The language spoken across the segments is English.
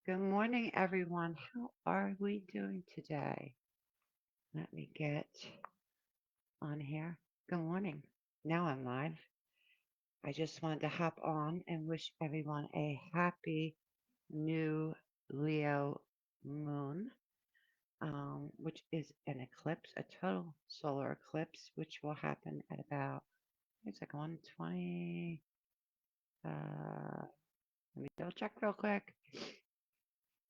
Good morning, everyone. How are we doing today? Let me get on here. Good morning. Now I'm live. I just wanted to hop on and wish everyone a happy new Leo moon, which is an eclipse, a total solar eclipse, which will happen at about, it's like 1:20. Uh, Let me double check real quick.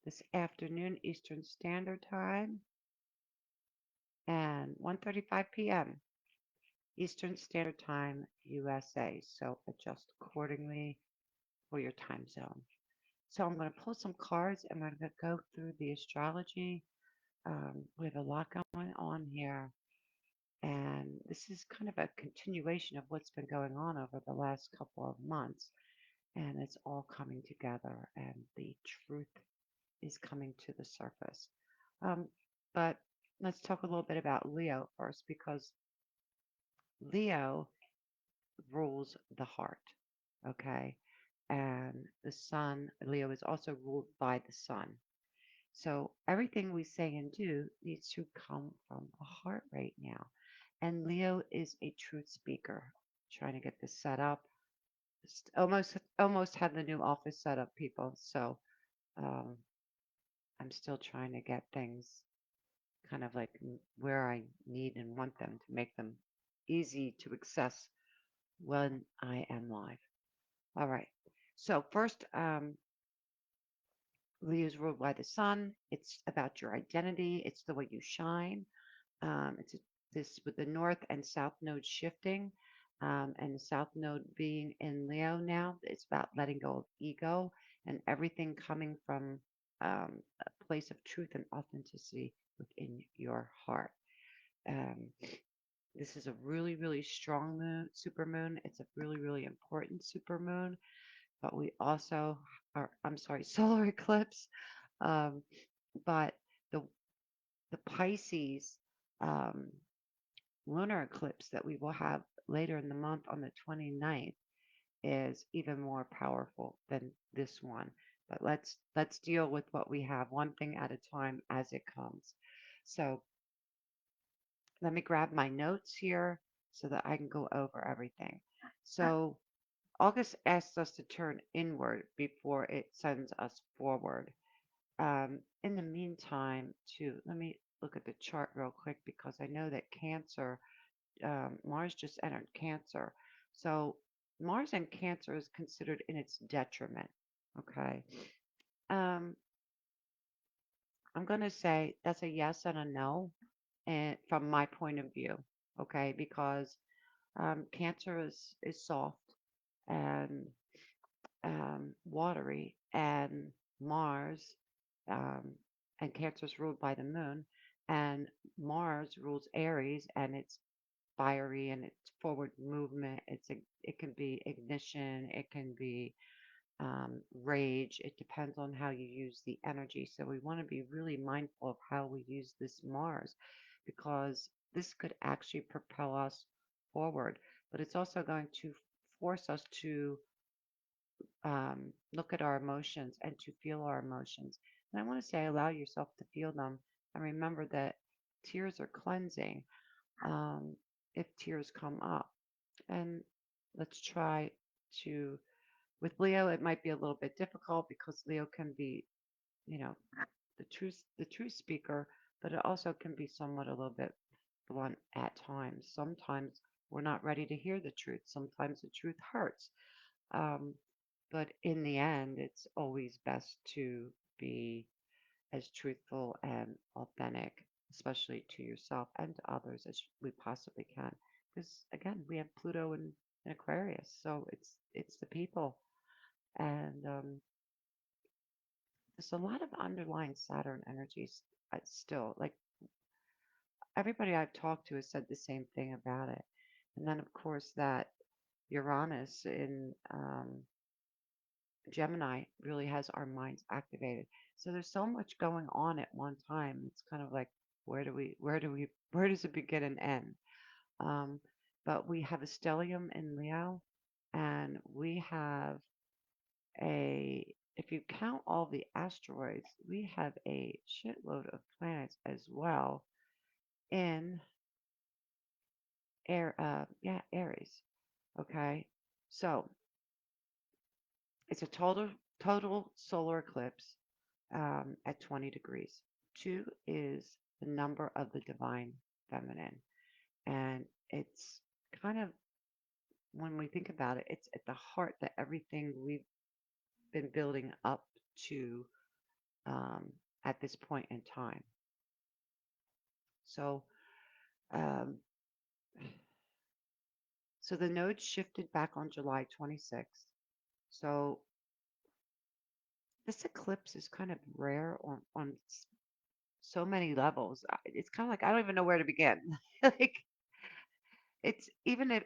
This afternoon, Eastern Standard Time, and 1:35 p.m. Eastern Standard Time, USA. So adjust accordingly for your time zone. So I'm going to pull some cards and I'm going to go through the astrology. We have a lot going on here. And this is kind of a continuation of what's been going on over the last couple of months. And it's all coming together, and the truth is coming to the surface. Um, but let's talk a little bit about Leo first, because Leo rules the heart. Okay. And the sun, Leo is also ruled by the sun. So everything we say and do needs to come from the heart right now. And Leo is a truth speaker. Trying to get this set up. Almost had the new office set up, people. So um, I'm still trying to get things kind of like where I need and want them to make them easy to access when I am live. All right. So first, Leo's ruled by the sun. It's about your identity. It's the way you shine. This with the north and south node shifting, and the south node being in Leo now. It's about letting go of ego and everything coming from a place of truth and authenticity within your heart. Um, this is a really, really strong moon, super moon. It's a really, really important super moon, but we also are, I'm sorry, solar eclipse. Um, but the the Pisces um, lunar eclipse that we will have later in the month on the 29th is even more powerful than this one. But let's deal with what we have, one thing at a time as it comes. So let me grab my notes here so that I can go over everything. So August asks us to turn inward before it sends us forward. In the meantime, too, let me look at the chart real quick because I know that Cancer, Mars just entered Cancer. So Mars in Cancer is considered in its detriment. Okay. Um, I'm going to say that's a yes and a no, and from my point of view. Okay, because Cancer is soft and watery, and Mars um, and Cancer is ruled by the moon, and Mars rules Aries, and it's fiery and it's forward movement. It can be ignition, it can be rage. It depends on how you use the energy. So we want to be really mindful of how we use this Mars, because this could actually propel us forward, but it's also going to force us to look at our emotions and to feel our emotions. And I want to say, allow yourself to feel them, and remember that tears are cleansing, um, if tears come up. And let's try to, with Leo, it might be a little bit difficult because Leo can be, you know, the truth speaker, but it also can be somewhat a little bit blunt at times. Sometimes we're not ready to hear the truth. Sometimes the truth hurts. Um, but in the end, it's always best to be as truthful and authentic, especially to yourself and to others, as we possibly can. Because again, we have Pluto in Aquarius, so it's the people, and there's a lot of underlying Saturn energies still. Like everybody I've talked to has said the same thing about it, and then of course that Uranus in Gemini really has our minds activated. So there's so much going on at one time. It's kind of like where does it begin and end? Um, but we have a stellium in Leo, and we have a if you count all the asteroids, we have a shitload of planets as well in Aries. Okay, so it's a total solar eclipse at 20 degrees. Two is the number of the divine feminine, and it's kind of when we think about it, it's at the heart that everything we've been building up to um, at this point in time. So, um, so the node shifted back on July 26th. So this eclipse is kind of rare on so many levels. It's kind of like I don't even know where to begin. Like it's even if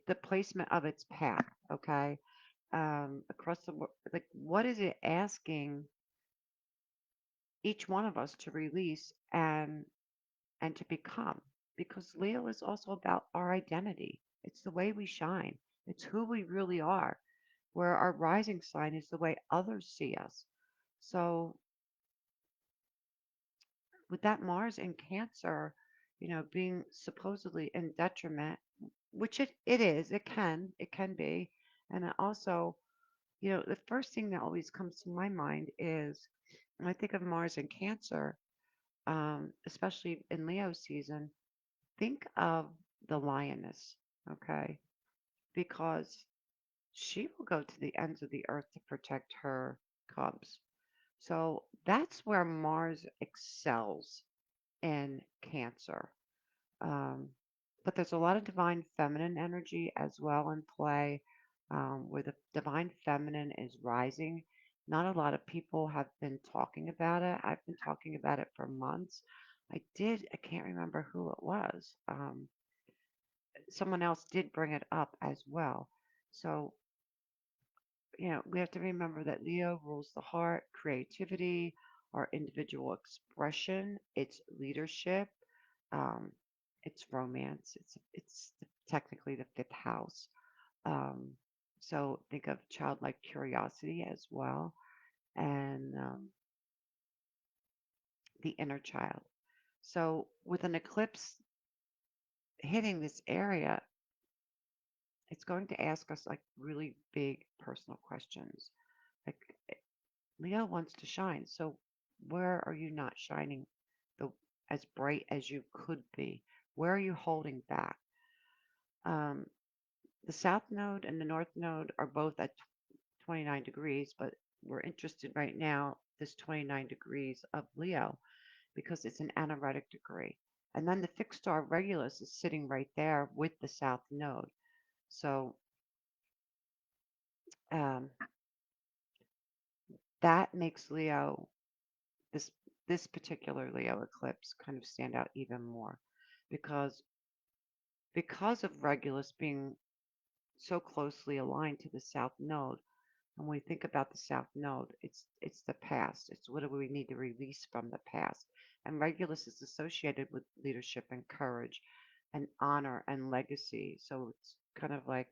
the placement of its path, okay, across the world, like what is it asking each one of us to release and to become? Because Leo is also about our identity. It's the way we shine. It's who we really are. Where our rising sign is the way others see us. So with that Mars in Cancer, being supposedly in detriment, which it is, it can be. And it also, the first thing that always comes to my mind is when I think of Mars in Cancer, especially in Leo season, think of the lioness, okay? Because she will go to the ends of the earth to protect her cubs. So that's where Mars excels in Cancer. Um, but there's a lot of divine feminine energy as well in play, where the divine feminine is rising. Not a lot of people have been talking about it. I've been talking about it for months. I can't remember who it was. Someone else did bring it up as well. So, we have to remember that Leo rules the heart, creativity, our individual expression, its leadership, um, it's romance. It's technically the fifth house. Um, so think of childlike curiosity as well, and the inner child. So with an eclipse hitting this area, it's going to ask us like really big personal questions. Like Leo wants to shine, so where are you not shining the as bright as you could be? Where are you holding back? Um, The south node and the north node are both at 29 degrees, but we're interested right now this 29 degrees of Leo because it's an anaretic degree. And then the fixed star Regulus is sitting right there with the south node. So um, that makes Leo this this particular Leo eclipse kind of stand out even more because because of Regulus being so closely aligned to the south node. When we think about the South Node, it's the past. It's what do we need to release from the past. And Regulus is associated with leadership and courage and honor and legacy. So it's kind of like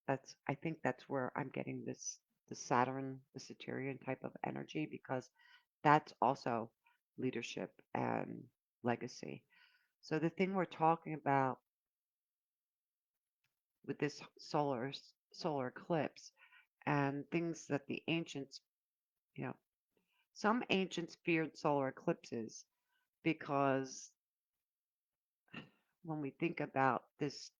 I think that's where I'm getting the Saturn, the Saturnian type of energy because that's also leadership and legacy. So the thing we're talking about with this solar eclipse and things that the ancients, you know, some ancients feared solar eclipses because when we think about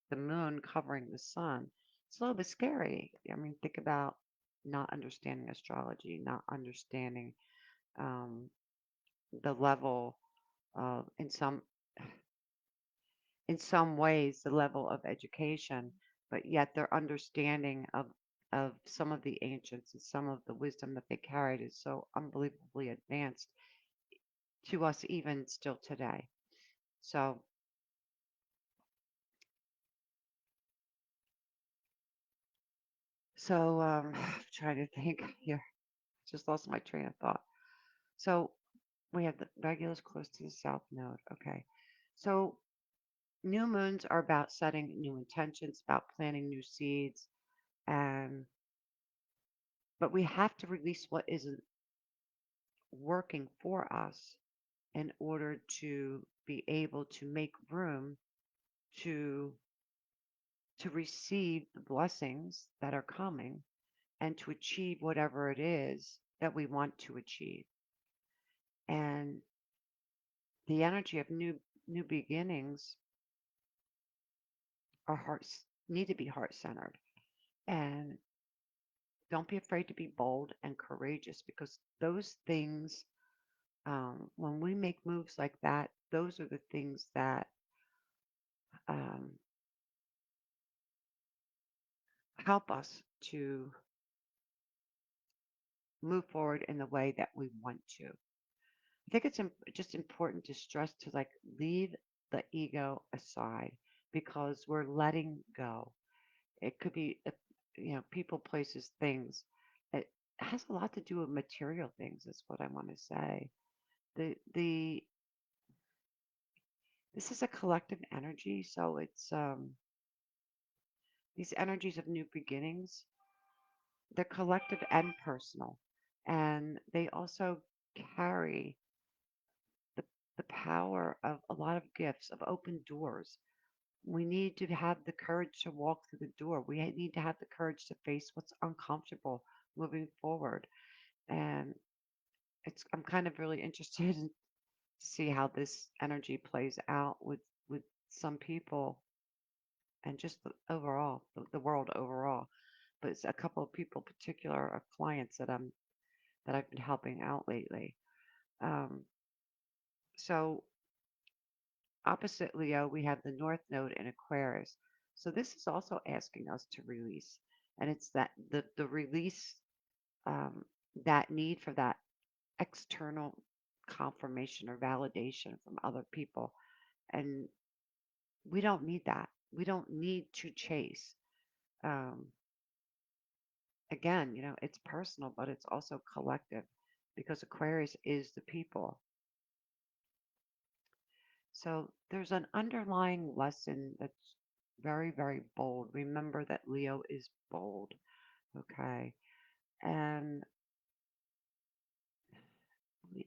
the moon covering the sun, it's a little bit scary. I mean, think about not understanding astrology, not understanding um, the level of, in some ways, the level of education, but yet their understanding of some of the ancients and some of the wisdom that they carried is so unbelievably advanced to us even still today. So trying to think here. Just lost my train of thought. So we have the Regulus close to the south node. Okay. So new moons are about setting new intentions, about planting new seeds, and but we have to release what isn't working for us in order to be able to make room to receive the blessings that are coming and to achieve whatever it is that we want to achieve. And the energy of new beginnings our hearts need to be heart centered. And don't be afraid to be bold and courageous because those things, when we make moves like that, those are the things that um, help us to move forward in the way that we want to. I think it's just important to stress to like leave the ego aside because we're letting go. It could be, people, places, things. It has a lot to do with material things, is what I want to say. The This is a collective energy, so it's these energies of new beginnings. They're collective and personal, and they also carry the the power of a lot of gifts of open doors. We need to have the courage to walk through the door. We need to have the courage to face what's uncomfortable moving forward. And I'm kind of really interested in to see how this energy plays out with some people and just the world overall. But it's a couple of people, particular clients that I've been helping out lately. Um, so opposite Leo, we have the North Node in Aquarius. So this is also asking us to release, and it's that the release, um, that need for that external confirmation or validation from other people, and we don't need that. We don't need to chase. Um, Again, it's personal, but it's also collective because Aquarius is the people. So there's an underlying lesson that's very, very bold. Remember that Leo is bold, okay? And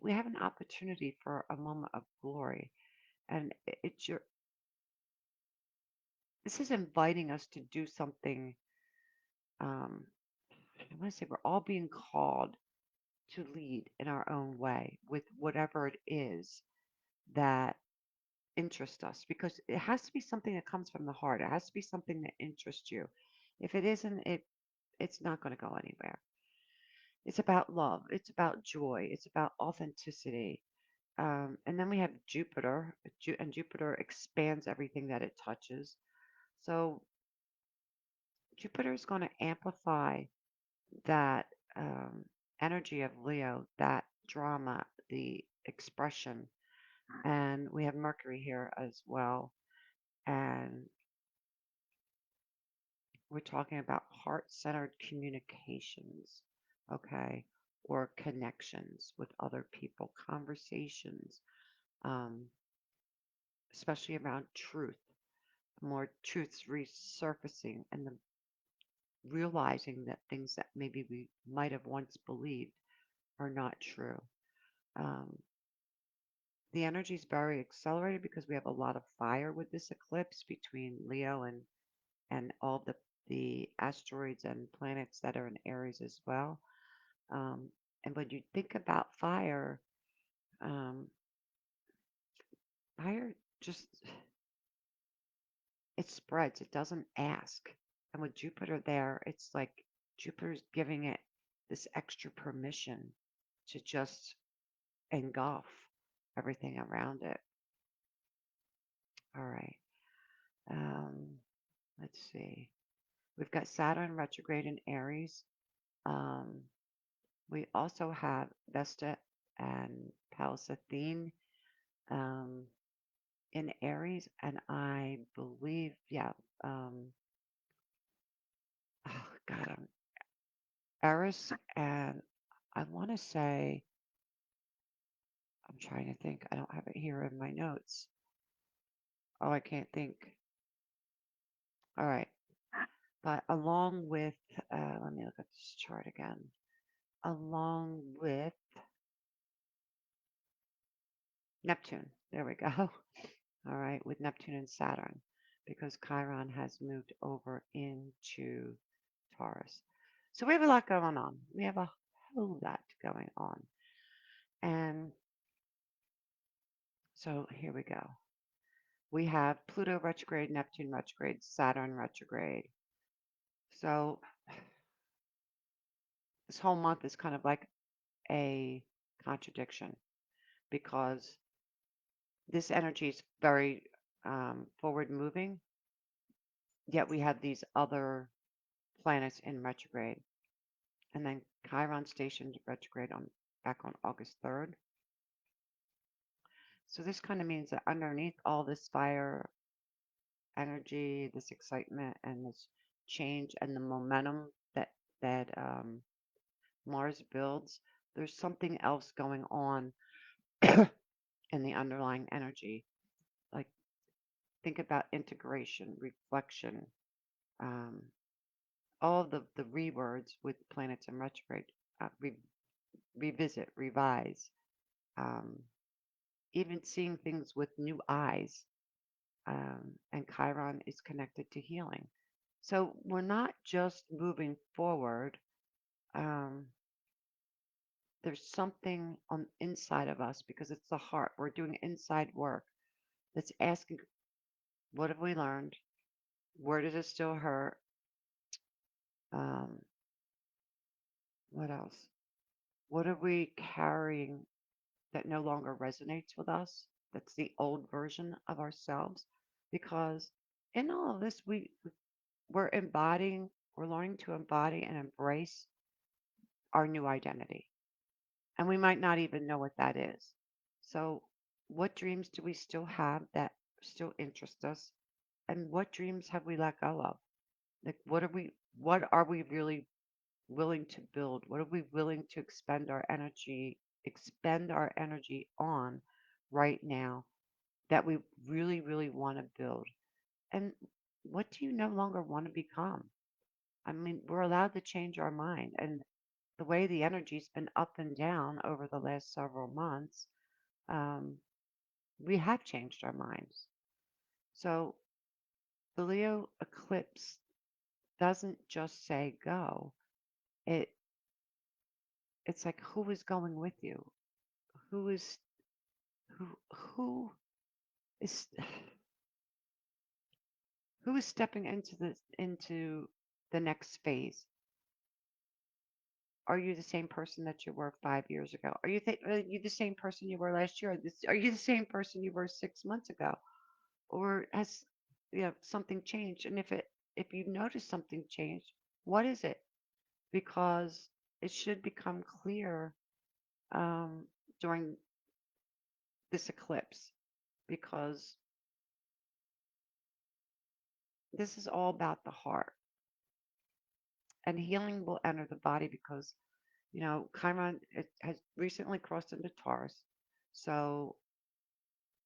we have an opportunity for a moment of glory. And this is inviting us to do something. Um, I want to say we're all being called to lead in our own way with whatever it is that interests us because it has to be something that comes from the heart. It has to be something that interests you. If it isn't, it's not going to go anywhere. It's about love. It's about joy. It's about authenticity. And then we have Jupiter, and Jupiter expands everything that it touches. So Jupiter is going to amplify that um, energy of Leo, that drama, the expression. And we have Mercury here as well. And we're talking about heart centered communications, okay, or connections with other people, conversations, um, especially around truth, more truths resurfacing and the realizing that things that maybe we might have once believed are not true. Um, the energy is very accelerated because we have a lot of fire with this eclipse between Leo and all the asteroids and planets that are in Aries as well. Um, and when you think about fire, um, fire just it spreads. It doesn't ask. And with Jupiter there, it's like Jupiter's giving it this extra permission to just engulf everything around it. All right. Um, let's see. We've got Saturn retrograde in Aries. Um, we also have Vesta and Pallas Athene. Um, in Aries, and I believe, yeah, oh God, Eris, and I want to say, I'm trying to think. I don't have it here in my notes. Oh, I can't think. All right, but along with, let me look at this chart again. along with Neptune. There we go. All right, with Neptune and Saturn, because Chiron has moved over into Taurus. So we have a lot going on. We have a whole lot going on. And so here we go. We have Pluto retrograde, Neptune retrograde, Saturn retrograde. So this whole month is kind of like a contradiction because this energy is very forward moving, yet we have these other planets in retrograde. And then Chiron stationed retrograde on back on August 3rd. So this kind of means that underneath all this fire energy, this excitement, and this change, and the momentum that Mars builds, there's something else going on in the underlying energy. Like think about integration, reflection, um, all of the rewords with planets in retrograde, revisit, revise, um, even seeing things with new eyes. And Chiron is connected to healing. So we're not just moving forward. Um, there's something on inside of us because it's the heart. We're doing inside work that's asking, what have we learned? Where does it still hurt? Um, what else? What are we carrying that no longer resonates with us? That's the old version of ourselves. Because in all of this, we're embodying, we're learning to embody and embrace our new identity. And we might not even know what that is. So, what dreams do we still have that still interest us? And what dreams have we let go of? Like, what are we really willing to build? What are we willing to expend our energy on right now that we really, really want to build? And what do you no longer want to become? I mean, we're allowed to change our mind. And the way the energy's been up and down over the last several months, um, we have changed our minds. So the Leo eclipse doesn't just say go. It it's like who is going with you? Who is who is who is stepping into the next phase? Are you the same person that you were 5 years ago? Are you the same person you were last year? Are you the same person you were 6 months ago? Or has something changed? And if you notice something changed, what is it? Because it should become clear um, during this eclipse, because this is all about the heart, and healing will enter the body because Chiron it has recently crossed into Taurus, so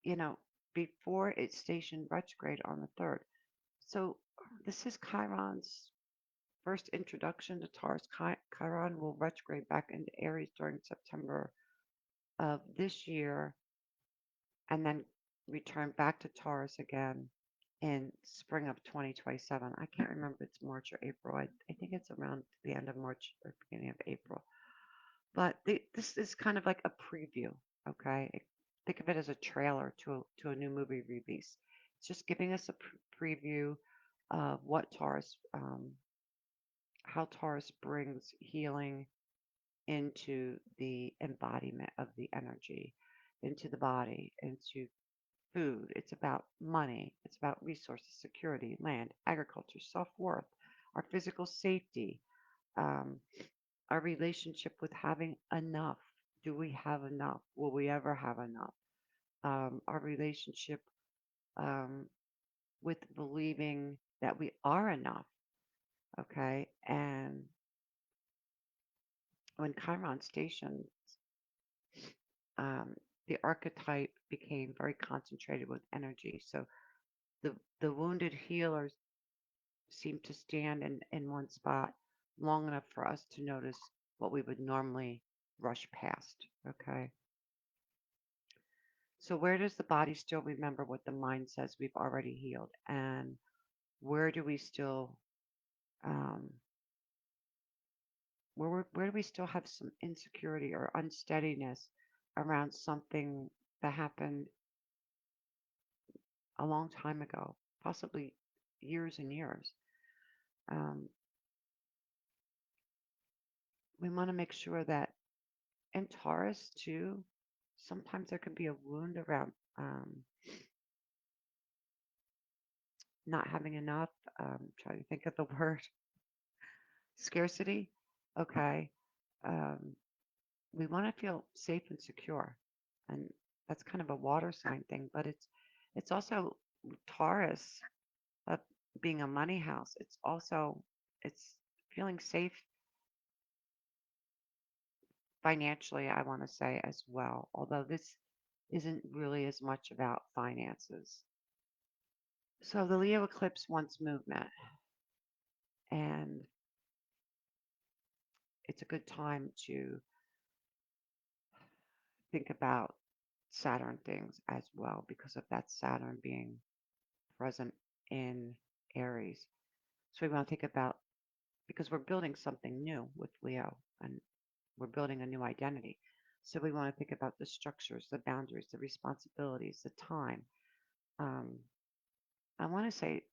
you know before it stationed retrograde on the 3rd. So this is Chiron's first introduction to Taurus. Chiron will retrograde back into Aries during September of this year and then return back to Taurus again in spring of 2027. I can't remember if it's March or April. I think it's around the end of March or beginning of April. But this is kind of like a preview, okay? Think of it as a trailer to a new movie release. It's just giving us a preview of what how Taurus brings healing into the embodiment of the energy, into the body, into food. It's about money. It's about resources, security, land, agriculture, self worth, our physical safety, um, our relationship with having enough. Do we have enough? Will we ever have enough? Our relationship um, with believing that we are enough. Okay. And when Chiron stationed, um, the archetype became very concentrated with energy. So the wounded healers seem to stand in one spot long enough for us to notice what we would normally rush past. Okay. So, where does the body still remember what the mind says we've already healed? And where do we still, um, where do we still have some insecurity or unsteadiness around something that happened a long time ago, possibly years and years? Um, we want to make sure that in Taurus too, sometimes there can be a wound around not having enough. Trying to think of the word scarcity. Okay. Um, we want to feel safe and secure, and that's kind of a water sign thing. But it's also Taurus, uh, being a money house. It's feeling safe financially. I want to say as well, although this isn't really as much about finances. So the Leo eclipse wants movement, and it's a good time to think about Saturn things as well because of that Saturn being present in Aries. So we want to think about, because we're building something new with Leo and we're building a new identity. So we want to think about the structures, the boundaries, the responsibilities, the time. Um, I want to say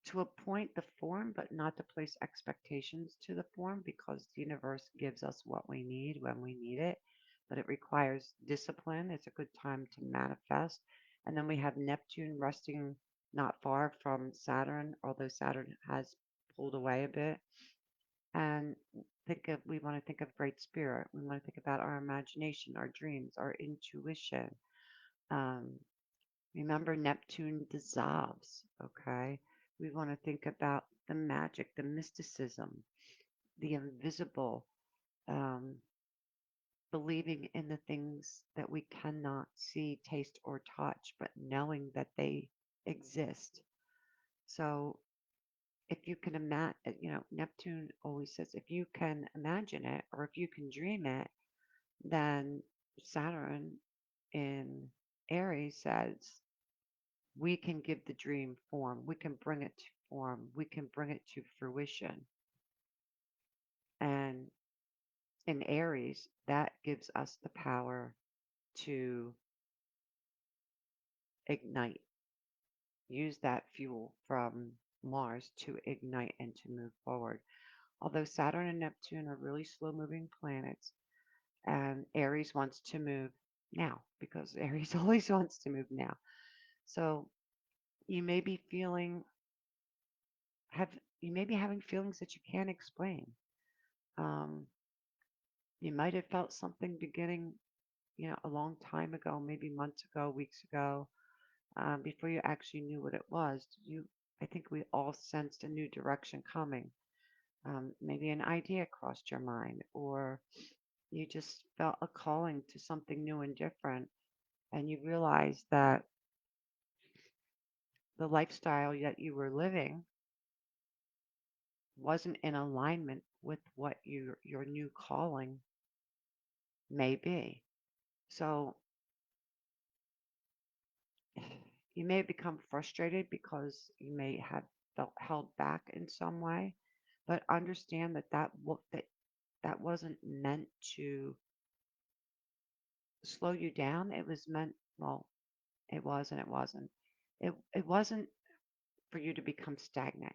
to appoint the form, but not to place expectations to the form because the universe gives us what we need when we need it. But it requires discipline. It's a good time to manifest. And then we have Neptune resting not far from Saturn, although Saturn has pulled away a bit. And we want to think of great spirit. We want to think about our imagination, our dreams, our intuition. Um, Remember, Neptune dissolves, okay? We want to think about the magic, the mysticism, the invisible, um, believing in the things that we cannot see, taste, or touch, but knowing that they exist. So if you can imagine, Neptune always says if you can imagine it or if you can dream it, then Saturn in Aries says we can give the dream form. We can bring it to form. We can bring it to fruition. And in Aries, that gives us the power to ignite, use that fuel from Mars to ignite and to move forward. Although Saturn and Neptune are really slow moving planets, and Aries wants to move now because Aries always wants to move now. So you may be feeling, have, you may be having feelings that you can't explain. Um, You might have felt something beginning, a long time ago, maybe months ago, weeks ago, before you actually knew what it was. I think we all sensed a new direction coming. Maybe an idea crossed your mind, or you just felt a calling to something new and different, and you realized that the lifestyle that you were living wasn't in alignment with what your new calling may be. So you may become frustrated because you may have felt held back in some way, but understand that that wasn't meant to slow you down. It was meant, well, it was and it wasn't. It wasn't for you to become stagnant.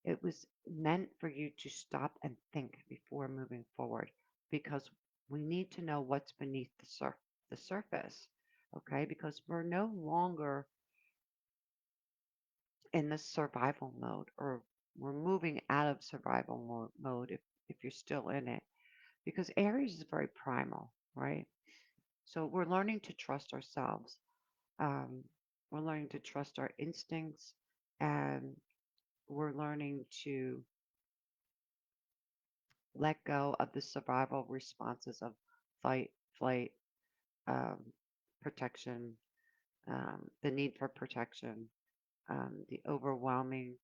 It was meant for you to stop and think before moving forward because we need to know what's beneath the surface, okay? Because we're no longer in this survival mode, or we're moving out of survival mode if you're still in it, because Aries is very primal, right? So we're learning to trust ourselves. um, we're learning to trust our instincts, and we're learning to let go of the survival responses of fight, flight, um, protection, the need for protection, the overwhelming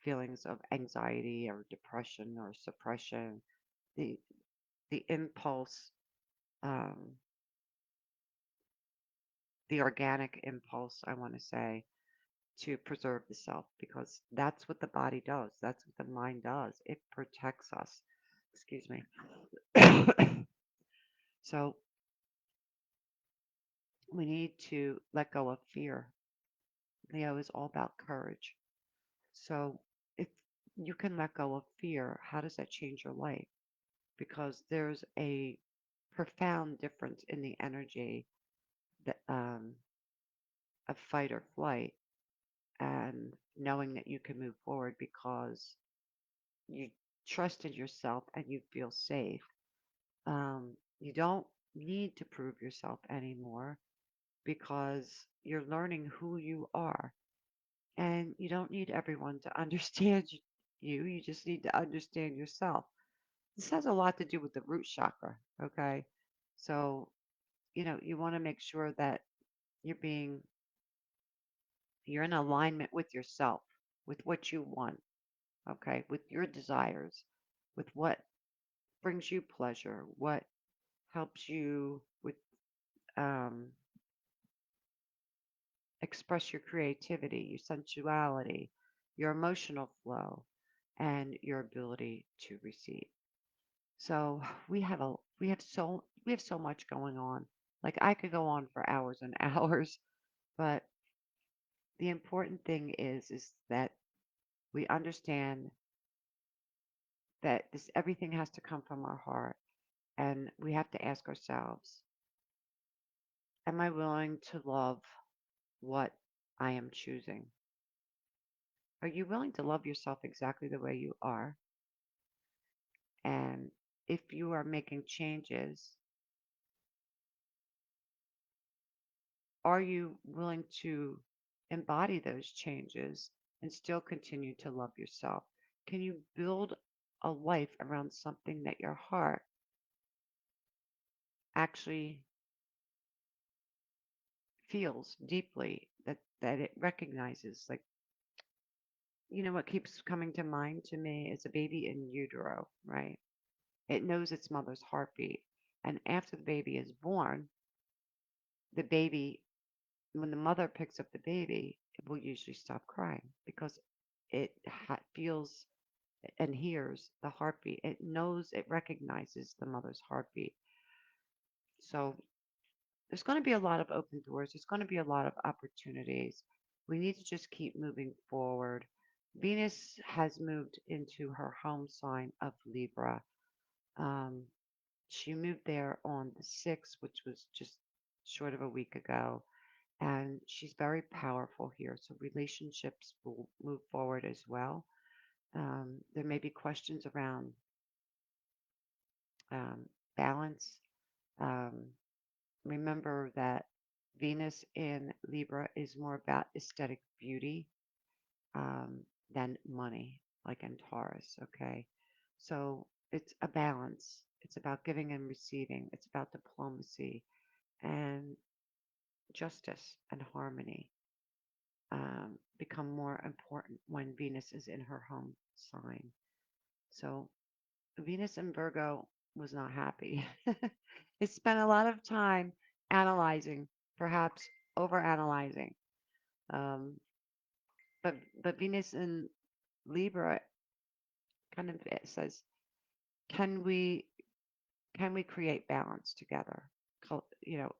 feelings of anxiety or depression or suppression, the the impulse, um, the organic impulse, I want to say, to preserve the self, because that's what the body does. That's what the mind does. It protects us. Excuse me. So we need to let go of fear. Leo is all about courage. So if you can let go of fear, how does that change your life? Because there's a profound difference in the energy that, of fight or flight, and knowing that you can move forward because you trust in yourself and you feel safe. You don't need to prove yourself anymore because you're learning who you are. And you don't need everyone to understand you. You just need to understand yourself. This has a lot to do with the root chakra, okay? So, you want to make sure that you're being you're in alignment with yourself, with what you want, okay? With your desires, with what brings you pleasure, what helps you with um, express your creativity, your sensuality, your emotional flow, and your ability to receive. So we have so much going on. Like I could go on for hours and hours, but the important thing is that we understand that this everything has to come from our heart, and we have to ask ourselves, am I willing to love what I am choosing? Are you willing to love yourself exactly the way you are? And if you are making changes, are you willing to embody those changes and still continue to love yourself? Can you build a life around something that your heart actually feels deeply, that it recognizes? Like, what keeps coming to mind to me is a baby in utero, right? It knows its mother's heartbeat. And after the baby is born, the baby, when the mother picks up the baby, it will usually stop crying because it feels and hears the heartbeat. It knows, it recognizes the mother's heartbeat. So there's going to be a lot of open doors. There's going to be a lot of opportunities. We need to just keep moving forward. Venus has moved into her home sign of Libra. Um, she moved there on the 6th, which was just short of a week ago. And she's very powerful here. So relationships will move forward as well. There may be questions around um, balance. Um, Remember that Venus in Libra is more about aesthetic beauty um, than money, like in Taurus. Okay. So it's a balance. It's about giving and receiving. It's about diplomacy and justice and harmony become more important when Venus is in her home sign. So Venus in Virgo was not happy. It spent a lot of time analyzing, perhaps overanalyzing. Um, but Venus in Libra kind of it says, can we can we create balance together,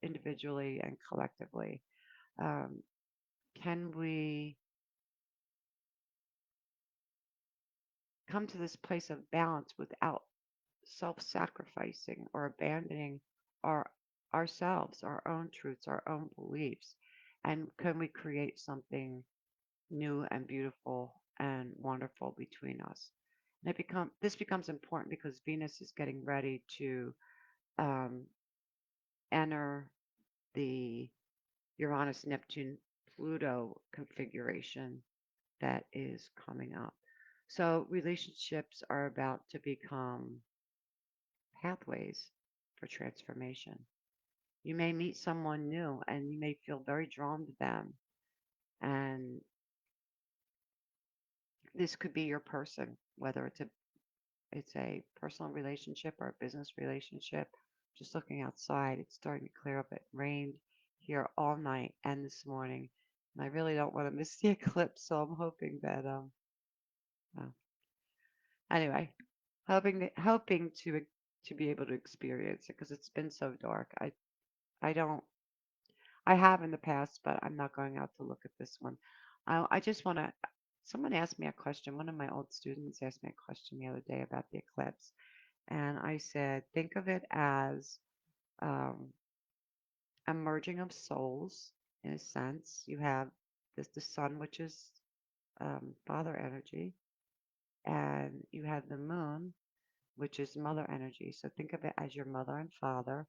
individually and collectively? Um, can we come to this place of balance without self-sacrificing or abandoning our ourselves, our own truths, our own beliefs? And can we create something new and beautiful and wonderful between us? And this becomes important because Venus is getting ready to um, enter the Uranus, Neptune, Pluto configuration that is coming up. So relationships are about to become pathways for transformation. You may meet someone new and you may feel very drawn to them. And this could be your person, whether it's it's a personal relationship or a business relationship. Just looking outside, it's starting to clear up. It rained here all night and this morning, and I really don't want to miss the eclipse. So I'm hoping that uh, anyway, hoping to be able to experience it because it's been so dark. I don't I have in the past, but I'm not going out to look at this one. I just want to. Someone asked me a question. One of my old students asked me a question the other day about the eclipse, and I said, think of it as um, a merging of souls. In a sense, you have the sun, which is father energy, and you have the moon, which is mother energy. So think of it as your mother and father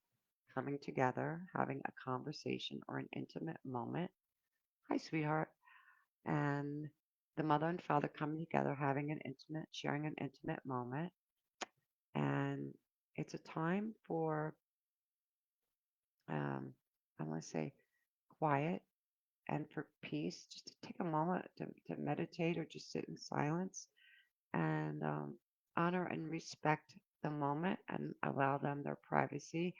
coming together, having a conversation or an intimate moment. Hi, sweetheart. And the mother and father coming together, having an intimate, sharing an intimate moment. And it's a time for, um, I want to say, quiet and for peace, just to take a moment to meditate or just sit in silence and honor and respect the moment and allow them their privacy.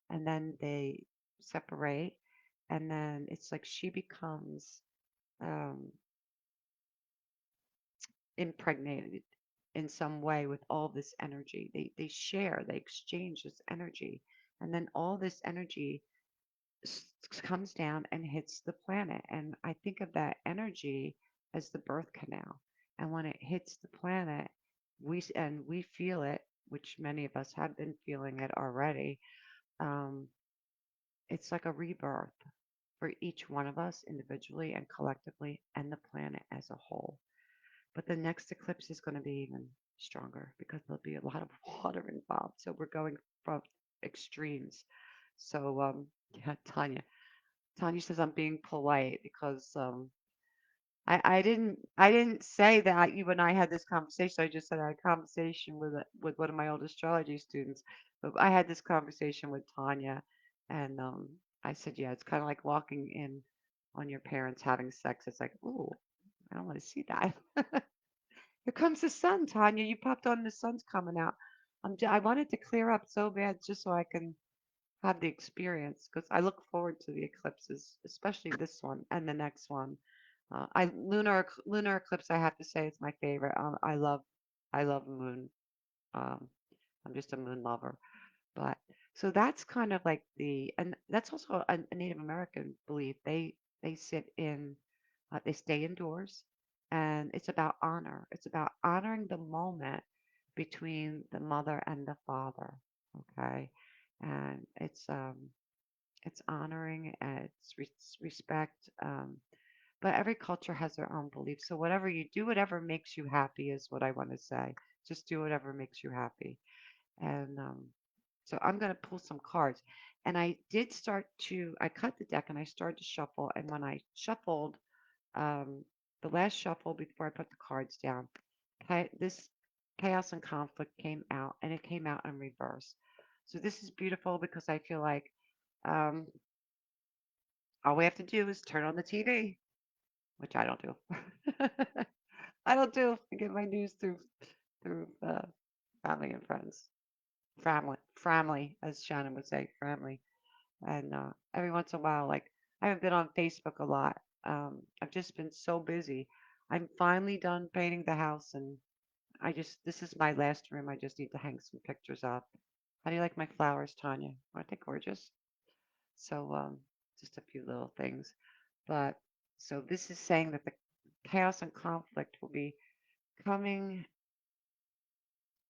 And then they separate. And then it's like she becomes um, impregnated in some way with all this energy. They share, they exchange this energy, and then all this energy comes down and hits the planet. And I think of that energy as the birth canal. And when it hits the planet, we feel it, which many of us have been feeling it already. Um, it's like a rebirth for each one of us individually and collectively, and the planet as a whole. But the next eclipse is going to be even stronger because there'll be a lot of water involved. So we're going from extremes. So yeah, Tanya. Tanya says I'm being polite because I didn't say that you and I had this conversation. I just said I had a conversation with one of my old astrology students. But I had this conversation with Tanya, and I said, yeah, it's kind of like walking in on your parents having sex. It's like, ooh, I don't want to see that. Here comes the sun, Tanya. You popped on, the sun's coming out. I wanted to clear up so bad just so I can have the experience because I look forward to the eclipses, especially this one and the next one. I lunar eclipse. I have to say it's my favorite. I love moon. Um, I'm just a moon lover. But so that's kind of like and that's also a Native American belief. They sit in, they stay indoors, and it's about honor. It's about honoring the moment between the mother and the father. Okay, and it's honoring, and it's respect. But every culture has their own beliefs. So whatever you do, whatever makes you happy is what I want to say. Just do whatever makes you happy. And so I'm going to pull some cards. And I cut the deck and I started to shuffle. And when I shuffled, um, the last shuffle before I put the cards down, this chaos and conflict came out and it came out in reverse. So this is beautiful because I feel like um, all we have to do is turn on the TV, which I don't do. I don't do. I get my news through family and friends. Family, as Shannon would say, family. And every once in a while, like I haven't been on Facebook a lot. I've just been so busy. I'm finally done painting the house, and this is my last room. I just need to hang some pictures up. How do you like my flowers, Tanya? Aren't they gorgeous? So just a few little things. But so this is saying that the chaos and conflict will be coming.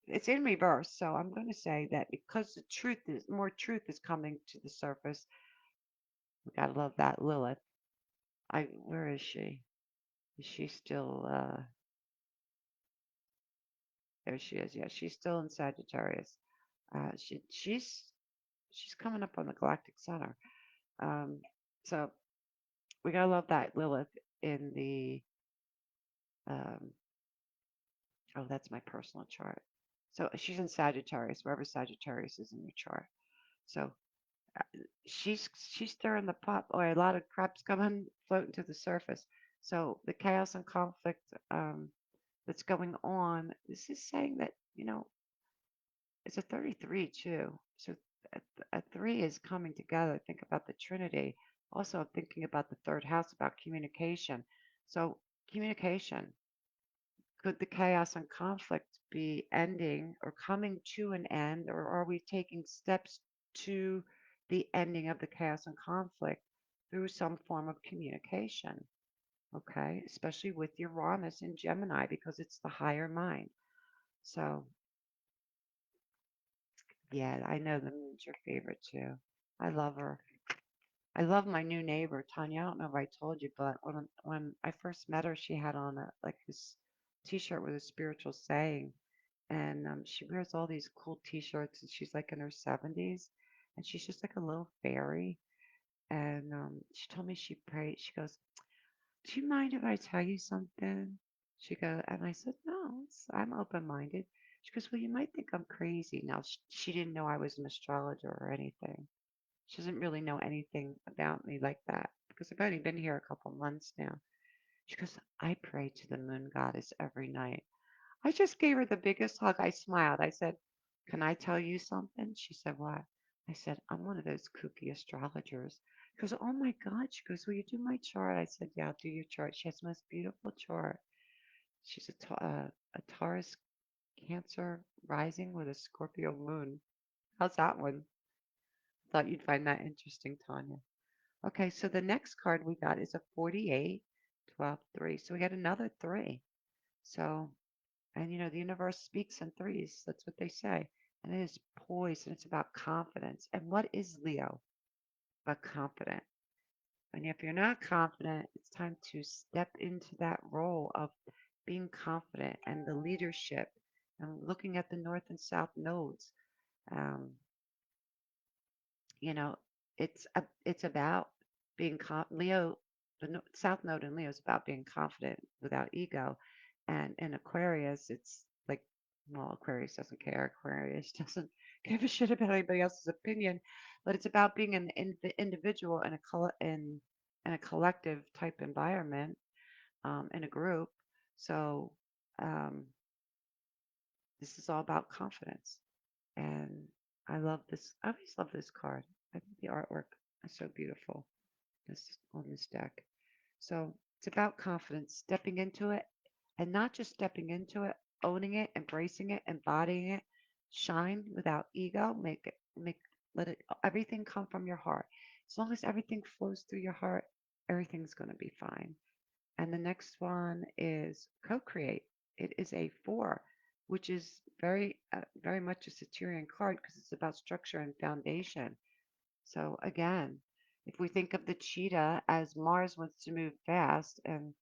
It's in reverse. So I'm going to say that because the truth is more truth is coming to the surface. We gotta love that Lilith. Where is she? Is she still there she is. Yeah, she's still in Sagittarius. She's coming up on the galactic center. Um so we gotta love that Lilith in the um oh, that's my personal chart. So she's in Sagittarius, wherever Sagittarius is in your chart. So she's stirring the pot, or a lot of crap's coming floating to the surface. So the chaos and conflict that's going on. This is saying that, It's a 33 too. So a three is coming together. Think about the Trinity. Also, I'm thinking about the third house about communication. So communication. Could the chaos and conflict be ending or coming to an end, or are we taking steps to the ending of the chaos and conflict through some form of communication? Okay, especially with Uranus in Gemini because it's the higher mind. So, yeah, I know the moon's your favorite too. I love her. I love my new neighbor, Tanya. I don't know if I told you, but when I first met her, she had on a like this t-shirt with a spiritual saying, and she wears all these cool t-shirts, and she's like in her 70s, and she's just like a little fairy. And she told me she prayed. She goes, "Do you mind if I tell you something?" She goes, and I said, "No, I'm open-minded." She goes, "Well, you might think I'm crazy." Now, she didn't know I was an astrologer or anything. She doesn't really know anything about me like that because I've only been here a couple months now. She goes, "I pray to the moon goddess every night." I just gave her the biggest hug. I smiled. I said, "Can I tell you something?" She said, "What?" I said, "I'm one of those kooky astrologers." She goes, "Oh my God." She goes, "Will you do my chart?" I said, "Yeah, I'll do your chart." She has the most beautiful chart. She's a Taurus Cancer rising with a Scorpio moon. How's that one? Thought you'd find that interesting, Tanya. Okay, so the next card we got is a 48, 12, 3. So we got another 3. So, and you know, the universe speaks in threes. That's what they say. And it is poised and it's about confidence. And what is Leo but confident? And if you're not confident, it's time to step into that role of being confident and the leadership and looking at the north and south nodes. Um, you know, it's about being Leo. The South Node in Leo is about being confident without ego, and in Aquarius, it's like, well, Aquarius doesn't care. Aquarius doesn't give a shit about anybody else's opinion, but it's about being an individual in in a collective type environment, in a group. So um, this is all about confidence. And I love this. I always love this card. I think the artwork is so beautiful this on this deck. So it's about confidence, stepping into it, and not just stepping into it, owning it, embracing it, embodying it. Shine without ego. Let it everything come from your heart. As long as everything flows through your heart, everything's going to be fine. And the next one is co-create. It is a 4, which is very much a Saturnian card because it's about structure and foundation. So again, if we think of the cheetah as Mars wants to move fast and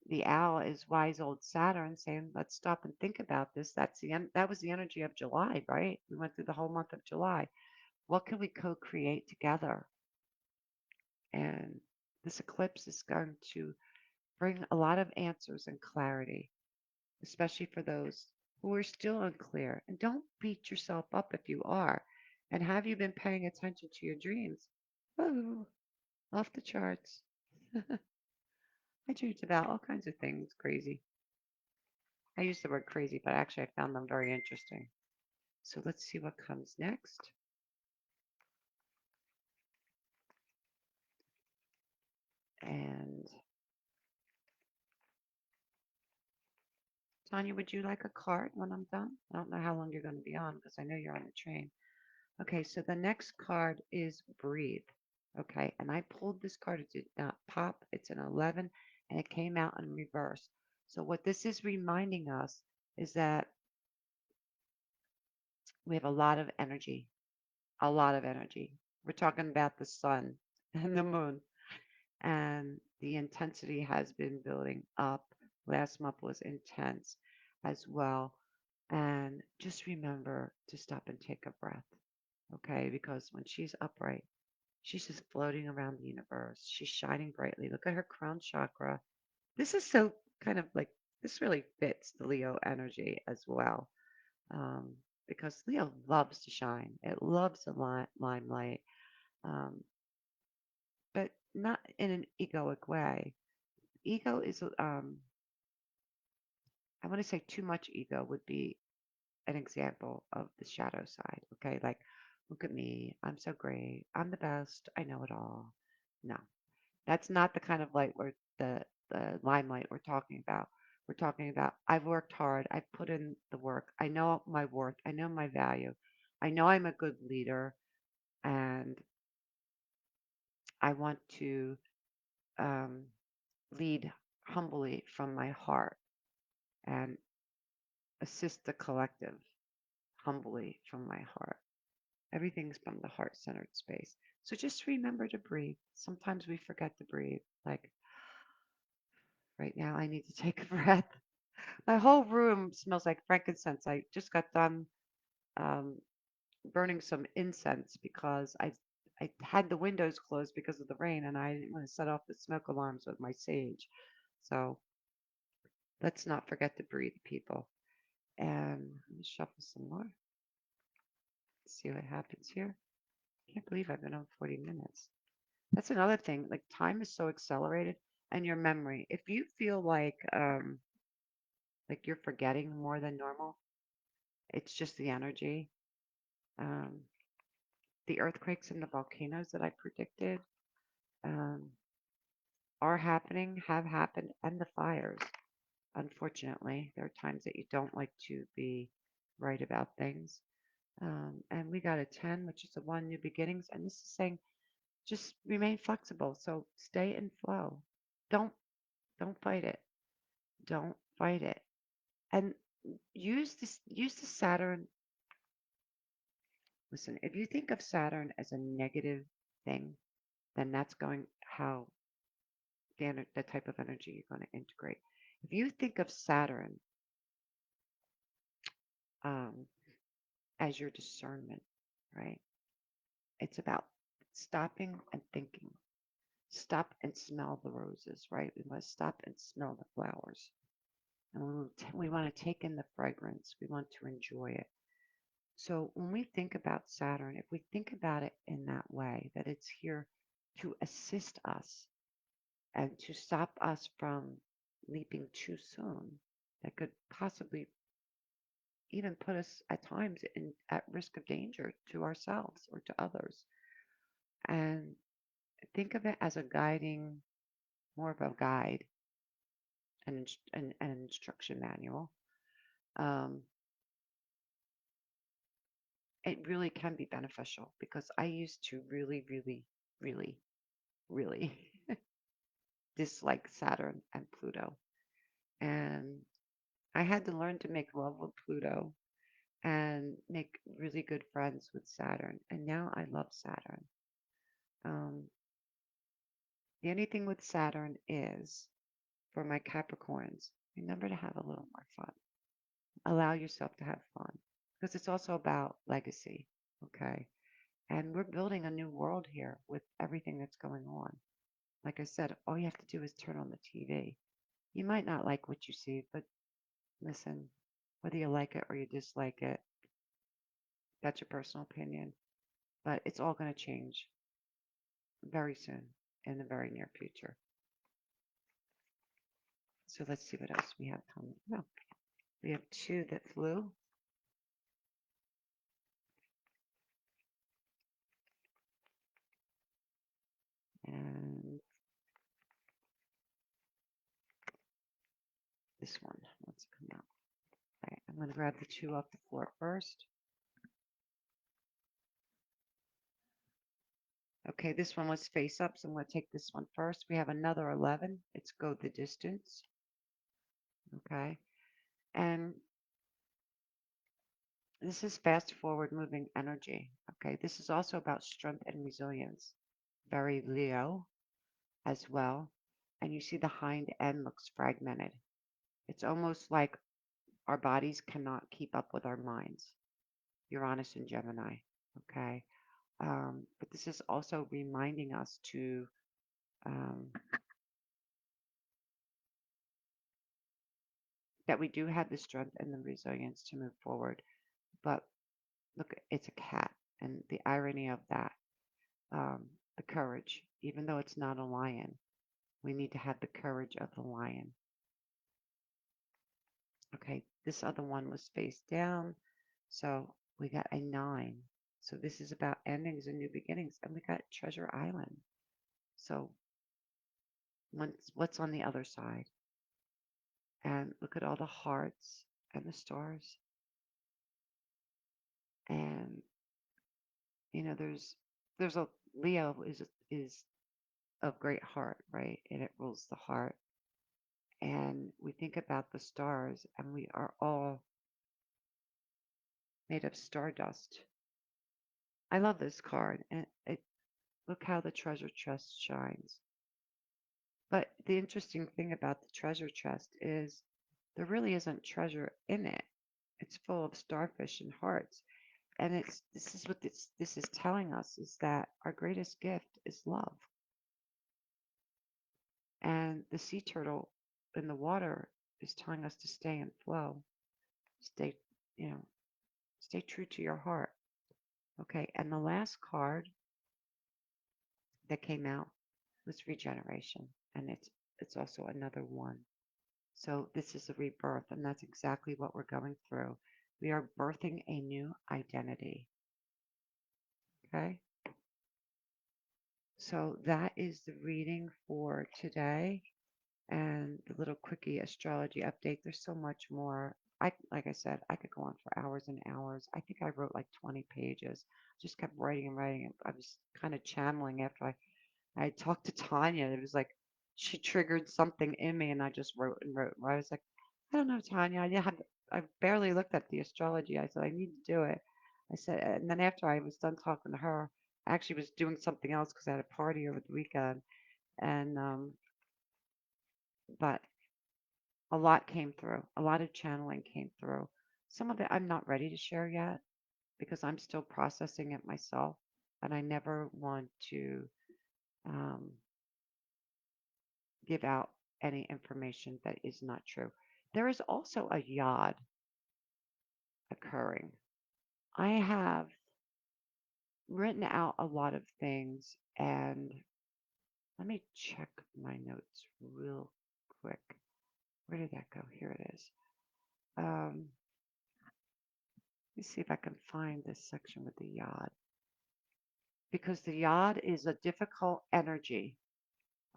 the owl is wise old Saturn saying, "Let's stop and think about this." That was the energy of July, right? We went through the whole month of July. What can we co-create together? And this eclipse is going to bring a lot of answers and clarity, especially for those who are still unclear. And don't beat yourself up if you are. And have you been paying attention to your dreams? Oh, off the charts. I dreamed about all kinds of things crazy. I use the word crazy, but actually I found them very interesting. So let's see what comes next. And Tanya, would you like a card when I'm done? I don't know how long you're going to be on because I know you're on the train. Okay, so the next card is Breathe. Okay, and I pulled this card. It did not pop. It's an 11, and it came out in reverse. So what this is reminding us is that we have a lot of energy, a lot of energy. We're talking about the sun and the moon, and the intensity has been building up. Last month was intense as well. And just remember to stop and take a breath, okay? Because when she's upright, she's just floating around the universe. She's shining brightly. Look at her crown chakra. This is so kind of like, this really fits the Leo energy as well. Um, because Leo loves to shine. It loves the limelight, um, but not in an egoic way. Ego is, I want to say too much ego would be an example of the shadow side. Okay, like, look at me. I'm so great. I'm the best. I know it all. No, that's not the kind of light we're the limelight we're talking about. We're talking about I've worked hard. I've put in the work. I know my worth. I know my value. I know I'm a good leader, and I want to um, lead humbly from my heart and assist the collective humbly from my heart. Everything's from the heart centered space. So just remember to breathe. Sometimes we forget to breathe. Like right now, I need to take a breath. My whole room smells like frankincense. I just got done um, burning some incense because I had the windows closed because of the rain, and I didn't want to set off the smoke alarms with my sage. So let's not forget to breathe, people. And let me shuffle some more. See what happens here. I can't believe I've been on 40 minutes. That's another thing. Like time is so accelerated, and your memory. If you feel like you're forgetting more than normal, it's just the energy. Um, the earthquakes and the volcanoes that I predicted um, are happening, have happened, and the fires. Unfortunately, there are times that you don't like to be right about things. And we got a 10, which is a 1, new beginnings. And this is saying just remain flexible. So stay in flow. Don't don't fight it. Don't fight it. And use the Saturn. Listen, if you think of Saturn as a negative thing, then that's going how the type of energy you're going to integrate. If you think of Saturn um, as your discernment, right? It's about stopping and thinking. Stop and smell the roses, right? We must stop and smell the flowers. And we want to take in the fragrance. We want to enjoy it. So when we think about Saturn, if we think about it in that way, that it's here to assist us and to stop us from leaping too soon, that could possibly even put us at times at risk of danger to ourselves or to others. And think of it as a guiding, more of a guide, an instruction manual. Um, it really can be beneficial because I used to really, really, really, really dislike Saturn and Pluto. And I had to learn to make love with Pluto and make really good friends with Saturn. And now I love Saturn. Um, the only thing with Saturn is for my Capricorns, remember to have a little more fun. Allow yourself to have fun because it's also about legacy. Okay. And we're building a new world here with everything that's going on. Like I said, all you have to do is turn on the TV. You might not like what you see, but listen, whether you like it or you dislike it, that's your personal opinion. But it's all going to change very soon in the very near future. So let's see what else we have coming. No, we have two that flew. And this one, let's come out. All right, I'm going to grab the two off the floor first. Okay, this one was face up, so I'm going to take this one first. We have another 11. It's go the distance. Okay, and this is fast forward moving energy. Okay, this is also about strength and resilience. Very Leo as well. And you see the hind end looks fragmented. It's almost like our bodies cannot keep up with our minds. Uranus and Gemini. Okay. But this is also reminding us to um, that we do have the strength and the resilience to move forward. But look, it's a cat. And the irony of that, the courage, even though it's not a lion, we need to have the courage of the lion. Okay, this other one was face down. So we got a 9. So this is about endings and new beginnings. And we got Treasure Island. So what's on the other side? And look at all the hearts and the stars. And there's a Leo is of great heart, right? And it rules the heart. And we think about the stars, and we are all made of stardust. I love this card, and look how the treasure chest shines. But the interesting thing about the treasure chest is there really isn't treasure in it. It's full of starfish and hearts. And this is what this is telling us is that our greatest gift is love. And the sea turtle in the water is telling us to stay in flow. Stay, you know, stay true to your heart. Okay. And the last card that came out was regeneration. And it's also another one. So this is a rebirth, and that's exactly what we're going through. We are birthing a new identity. Okay. So that is the reading for today and the little quickie astrology update. There's so much more. Like I said, I could go on for hours and hours. I think I wrote like 20 pages. Just kept writing and writing. I was kind of channeling after I talked to Tanya. It was like she triggered something in me, and I just wrote and wrote. I was like, I don't know, Tanya. I barely looked at the astrology. I said I need to do it. I said, and then after I was done talking to her, I actually was doing something else because I had a party over the weekend, and but a lot came through. A lot of channeling came through. Some of it I'm not ready to share yet because I'm still processing it myself, and I never want to um, give out any information that is not true. There is also a yod occurring. I have written out a lot of things, and let me check my notes real quick. Where did that go? Here it is. Let me see if I can find this section with the yod, because the yod is a difficult energy.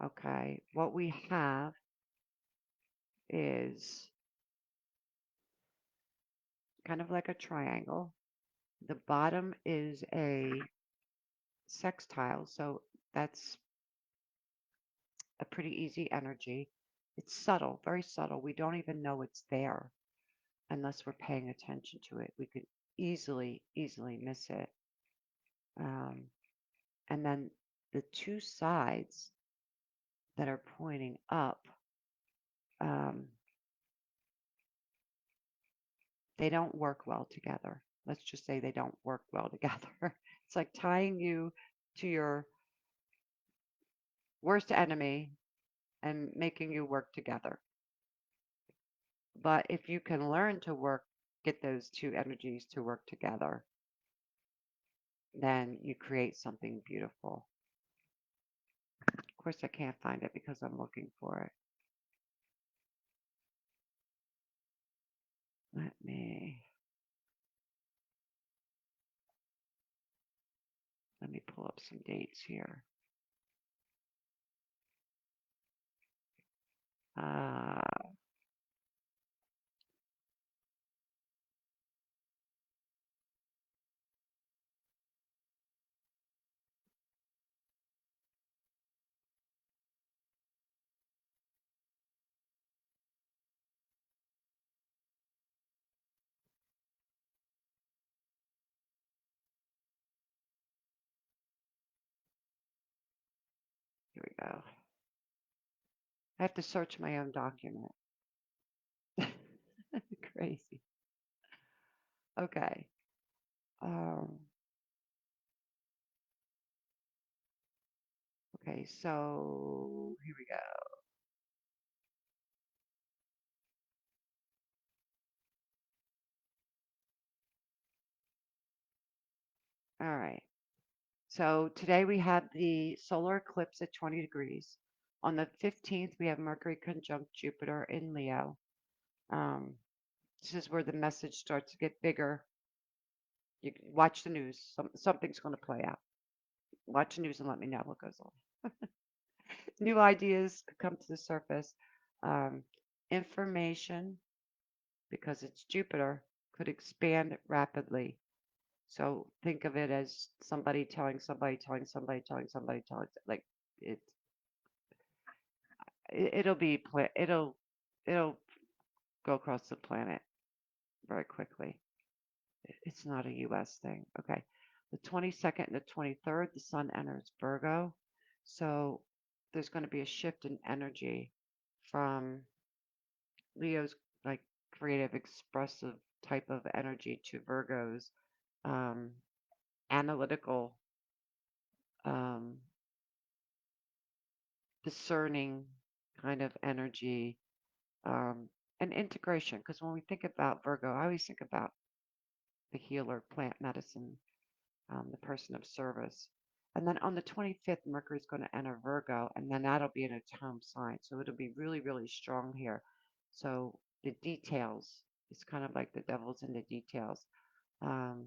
Okay, what we have is kind of like a triangle. The bottom is a sextile, so that's a pretty easy energy. It's subtle, very subtle. We don't even know it's there unless we're paying attention to it. We could easily miss it. Um, and then the two sides that are pointing up, um, they don't work well together. Let's just say they don't work well together. It's like tying you to your worst enemy and making you work together. But if you can learn to get those two energies to work together, then you create something beautiful. Of course, I can't find it because I'm looking for it. Let me pull up some dates here. Uh, Here we go. I have to search my own document. Crazy. Okay. Um, okay, so here we go. All right. So today we have the solar eclipse at 20 degrees. On the 15th, we have Mercury conjunct Jupiter in Leo. Um, this is where the message starts to get bigger. You watch the news. Something's going to play out. Watch the news and let me know what goes on. New ideas come to the surface. Um, Information, because it's Jupiter, could expand rapidly. So think of it as somebody telling somebody, telling somebody, telling somebody, telling like it. It'll be it'll go across the planet very quickly. It's not a U.S. thing. Okay, the 22nd and the 23rd, the Sun enters Virgo, so there's going to be a shift in energy from Leo's like creative, expressive type of energy to Virgo's um, analytical, um, discerning kind of energy, um, and integration. Because when we think about Virgo, I always think about the healer, plant medicine, the person of service. And then on the 25th, Mercury is going to enter Virgo, and then that'll be in its home sign. So it'll be really, really strong here. So the details, it's kind of like the devil's in the details. Um,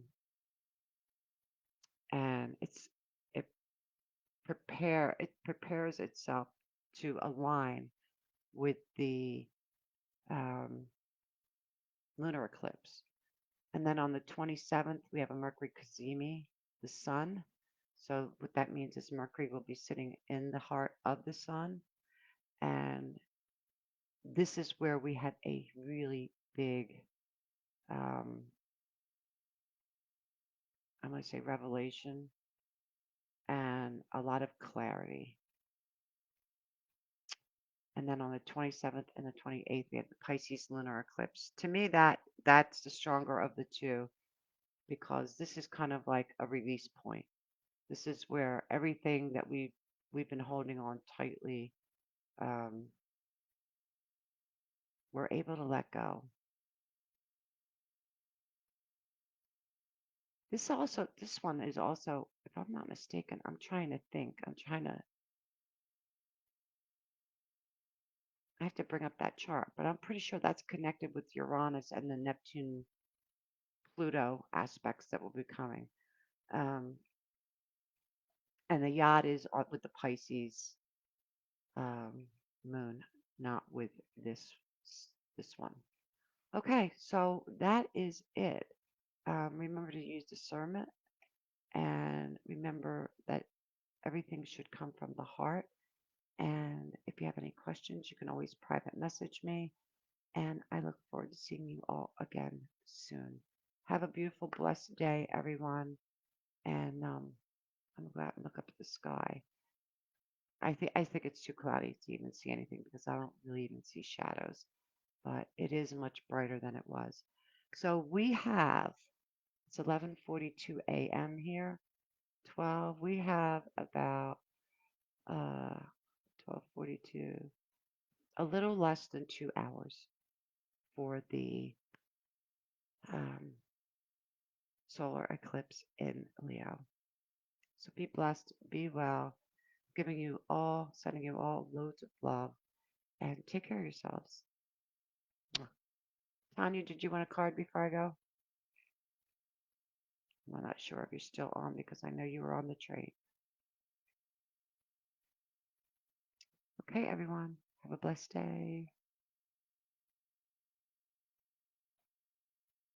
and it it prepares itself to align with the um, lunar eclipse. And then on the 27th, we have a Mercury Cazimi, the sun. So what that means is Mercury will be sitting in the heart of the sun. And this is where we had a really big, um, I'm going to say revelation and a lot of clarity. And then on the 27th and the 28th, we have the Pisces lunar eclipse. To me, that's the stronger of the two because this is kind of like a release point. This is where everything that we've been holding on tightly, um, we're able to let go. This one is also, if I'm not mistaken, I'm trying to think. I have to bring up that chart, but I'm pretty sure that's connected with Uranus and the Neptune Pluto aspects that will be coming. Um, and the yacht is with the Pisces um, moon, not with this this one. Okay, so that is it. Remember to use discernment and remember that everything should come from the heart. And if you have any questions, you can always private message me. And I look forward to seeing you all again soon. Have a beautiful, blessed day, everyone. And I'm going to go out and look up at the sky. I think it's too cloudy to even see anything because I don't really even see shadows. But it is much brighter than it was. So we have it's 11:42 a.m. here. 12. We have about uh 12:42, a little less than 2 hours for the um, solar eclipse in Leo. So be blessed, be well, sending you all loads of love, and take care of yourselves. Tanya, did you want a card before I go? I'm not sure if you're still on because I know you were on the train. Okay, everyone, have a blessed day.